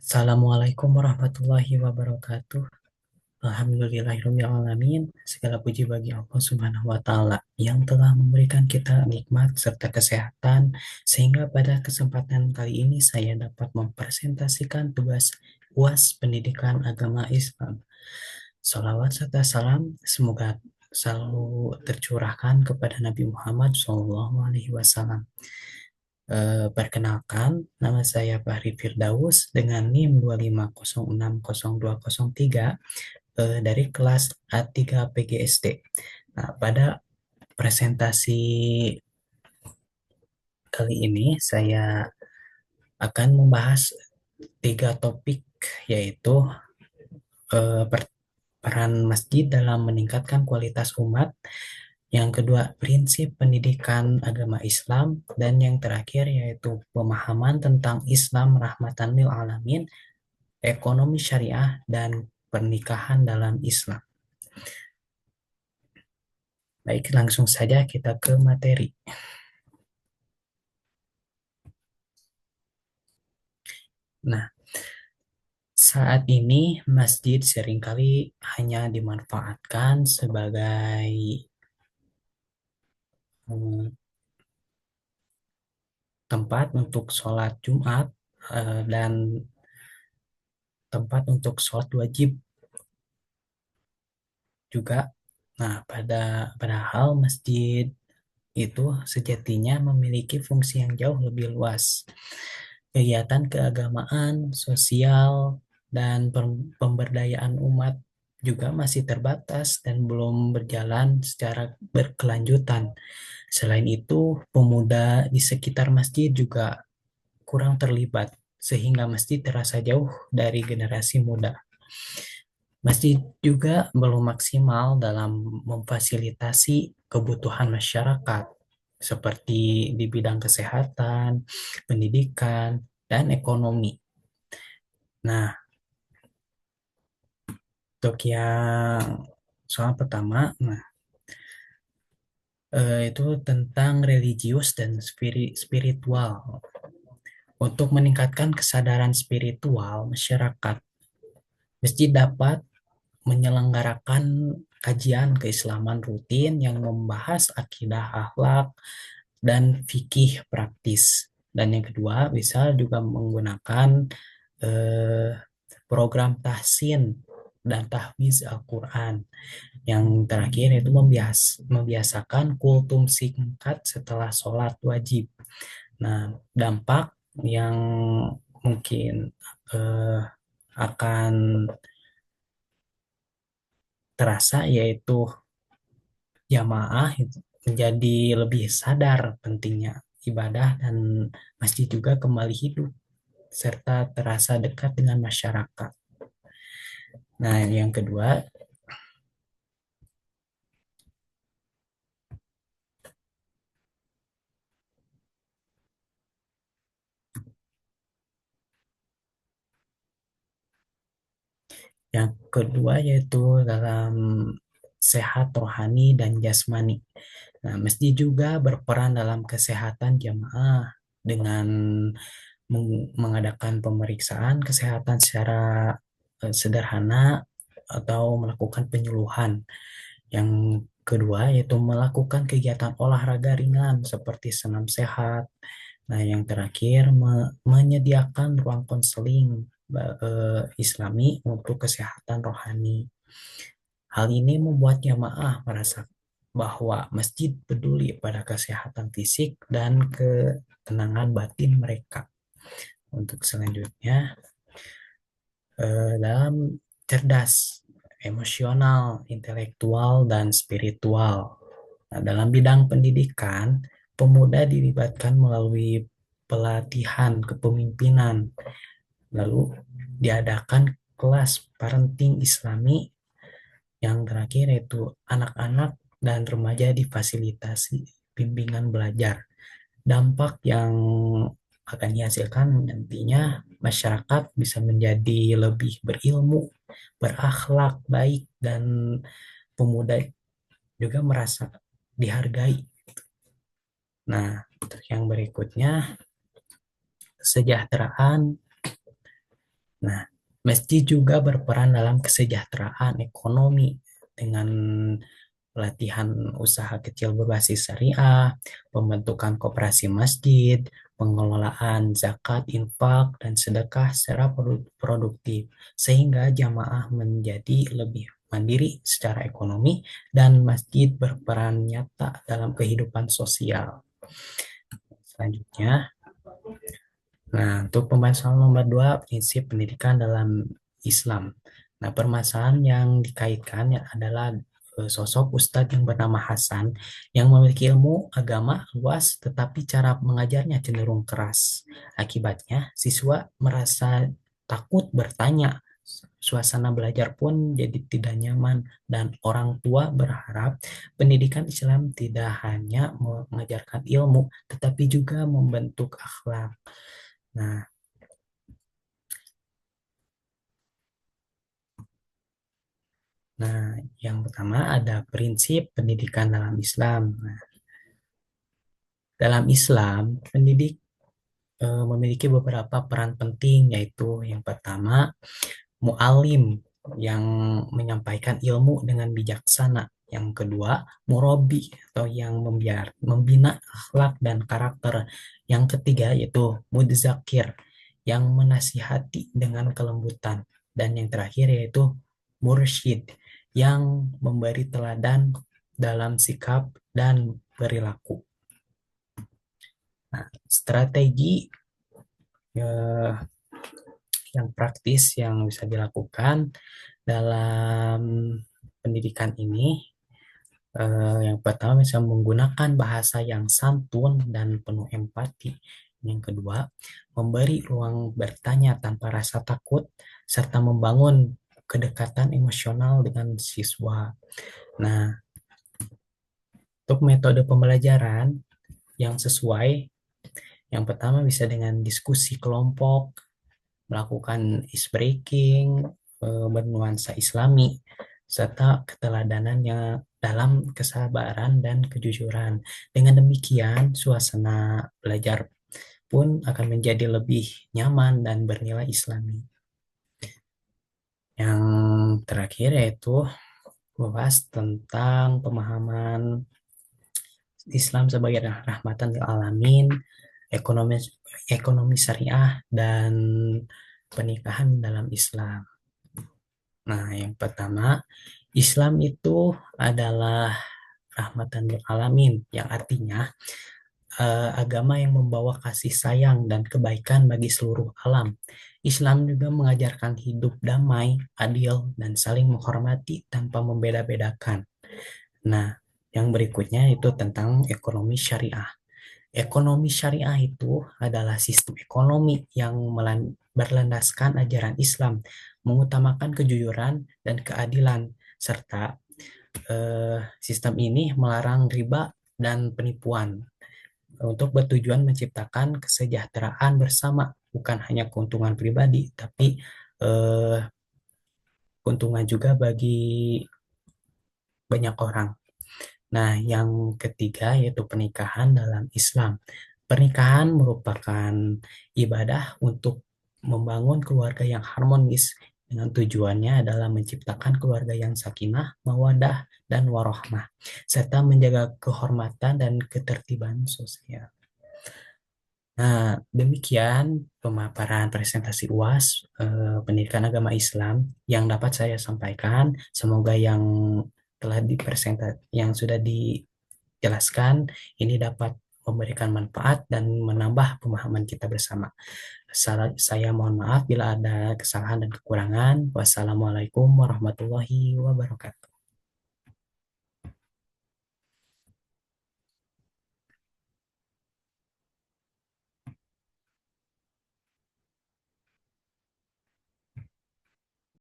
Assalamualaikum warahmatullahi wabarakatuh. Alhamdulillahirrahmanirrahim. Segala puji bagi Allah Subhanahu wa Ta'ala yang telah memberikan kita nikmat serta kesehatan, sehingga pada kesempatan kali ini saya dapat mempresentasikan tugas UAS Pendidikan Agama Islam. Salawat serta salam semoga selalu tercurahkan kepada Nabi Muhammad SAW. Perkenalkan, nama saya Fahri Firdaus dengan NIM 250602003 dari kelas A3 PGSD. Nah, pada presentasi kali ini saya akan membahas tiga topik, yaitu peran masjid dalam meningkatkan kualitas umat, yang kedua prinsip pendidikan agama Islam, dan yang terakhir yaitu pemahaman tentang Islam rahmatan lil alamin, ekonomi syariah, dan pernikahan dalam Islam. Baik, langsung saja kita ke materi. Nah, saat ini masjid seringkali hanya dimanfaatkan sebagai hmm, tempat untuk sholat Jumat, dan tempat untuk sholat wajib juga. Nah, padahal masjid itu sejatinya memiliki fungsi yang jauh lebih luas. Kegiatan keagamaan, sosial, dan pemberdayaan umat juga masih terbatas dan belum berjalan secara berkelanjutan. Selain itu, pemuda di sekitar masjid juga kurang terlibat, sehingga masjid terasa jauh dari generasi muda. Masjid juga belum maksimal dalam memfasilitasi kebutuhan masyarakat, seperti di bidang kesehatan, pendidikan, dan ekonomi. Nah, untuk yang soal pertama, itu tentang religius dan spiritual. Untuk meningkatkan kesadaran spiritual masyarakat, masjid dapat menyelenggarakan kajian keislaman rutin yang membahas akidah, akhlak, dan fikih praktis. Dan yang kedua, bisa juga menggunakan eh, program tahsin dan tahfiz Al-Quran. Yang terakhir itu membiasakan kultum singkat setelah sholat wajib. Nah, dampak yang mungkin eh, akan terasa yaitu jamaah itu menjadi lebih sadar pentingnya ibadah, dan masjid juga kembali hidup serta terasa dekat dengan masyarakat. Nah, yang kedua, yaitu dalam sehat rohani dan jasmani. Nah, masjid juga berperan dalam kesehatan jamaah dengan mengadakan pemeriksaan kesehatan secara sederhana atau melakukan penyuluhan. Yang kedua yaitu melakukan kegiatan olahraga ringan seperti senam sehat. Nah, yang terakhir menyediakan ruang konseling Islami untuk kesehatan rohani. Hal ini membuat jamaah merasa bahwa masjid peduli pada kesehatan fisik dan ketenangan batin mereka. Untuk selanjutnya, dalam cerdas, emosional, intelektual, dan spiritual. Nah, dalam bidang pendidikan, pemuda dilibatkan melalui pelatihan kepemimpinan, lalu diadakan kelas parenting Islami. Yang terakhir yaitu anak-anak dan remaja difasilitasi bimbingan belajar. Dampak yang akan dihasilkan nantinya, masyarakat bisa menjadi lebih berilmu, berakhlak baik, dan pemuda juga merasa dihargai. Nah, untuk yang berikutnya, kesejahteraan Nah, masjid juga berperan dalam kesejahteraan ekonomi dengan pelatihan usaha kecil berbasis syariah, pembentukan koperasi masjid, pengelolaan zakat, infak, dan sedekah secara produktif, sehingga jamaah menjadi lebih mandiri secara ekonomi dan masjid berperan nyata dalam kehidupan sosial. Selanjutnya, nah, untuk pembahasan nomor dua, prinsip pendidikan dalam Islam. Nah, permasalahan yang dikaitkan adalah sosok Ustadz yang bernama Hasan yang memiliki ilmu agama luas tetapi cara mengajarnya cenderung keras. Akibatnya, siswa merasa takut bertanya. Suasana belajar pun jadi tidak nyaman dan orang tua berharap pendidikan Islam tidak hanya mengajarkan ilmu tetapi juga membentuk akhlak. Nah, yang pertama ada prinsip pendidikan dalam Islam. Nah, dalam Islam, pendidik memiliki beberapa peran penting, yaitu yang pertama, mu'alim yang menyampaikan ilmu dengan bijaksana. Yang kedua, murabi atau yang membina akhlak dan karakter. Yang ketiga yaitu mudzakir yang menasihati dengan kelembutan. Dan yang terakhir yaitu mursyid yang memberi teladan dalam sikap dan perilaku. Nah, strategi eh, yang praktis yang bisa dilakukan dalam pendidikan ini, yang pertama bisa menggunakan bahasa yang santun dan penuh empati. Yang kedua, memberi ruang bertanya tanpa rasa takut serta membangun kedekatan emosional dengan siswa. Nah, untuk metode pembelajaran yang sesuai, yang pertama bisa dengan diskusi kelompok, melakukan ice breaking, bernuansa Islami, serta keteladanannya dalam kesabaran dan kejujuran. Dengan demikian, suasana belajar pun akan menjadi lebih nyaman dan bernilai Islami. Yang terakhir yaitu membahas tentang pemahaman Islam sebagai rahmatan lil alamin, ekonomi ekonomi syariah dan pernikahan dalam Islam. Nah, yang pertama, Islam itu adalah rahmatan lil alamin, yang artinya agama yang membawa kasih sayang dan kebaikan bagi seluruh alam. Islam juga mengajarkan hidup damai, adil, dan saling menghormati tanpa membeda-bedakan. Nah, yang berikutnya itu tentang ekonomi syariah. Ekonomi syariah itu adalah sistem ekonomi yang berlandaskan ajaran Islam, mengutamakan kejujuran dan keadilan, serta sistem ini melarang riba dan penipuan untuk bertujuan menciptakan kesejahteraan bersama, bukan hanya keuntungan pribadi, tapi eh, keuntungan juga bagi banyak orang. Nah, yang ketiga yaitu pernikahan dalam Islam. Pernikahan merupakan ibadah untuk membangun keluarga yang harmonis dengan tujuannya adalah menciptakan keluarga yang sakinah, mawadah, dan warohmah, serta menjaga kehormatan dan ketertiban sosial. Nah, demikian pemaparan presentasi UAS Pendidikan Agama Islam yang dapat saya sampaikan. Semoga yang telah yang sudah dijelaskan ini dapat memberikan manfaat dan menambah pemahaman kita bersama. Saya mohon maaf bila ada kesalahan dan kekurangan. Wassalamualaikum warahmatullahi wabarakatuh.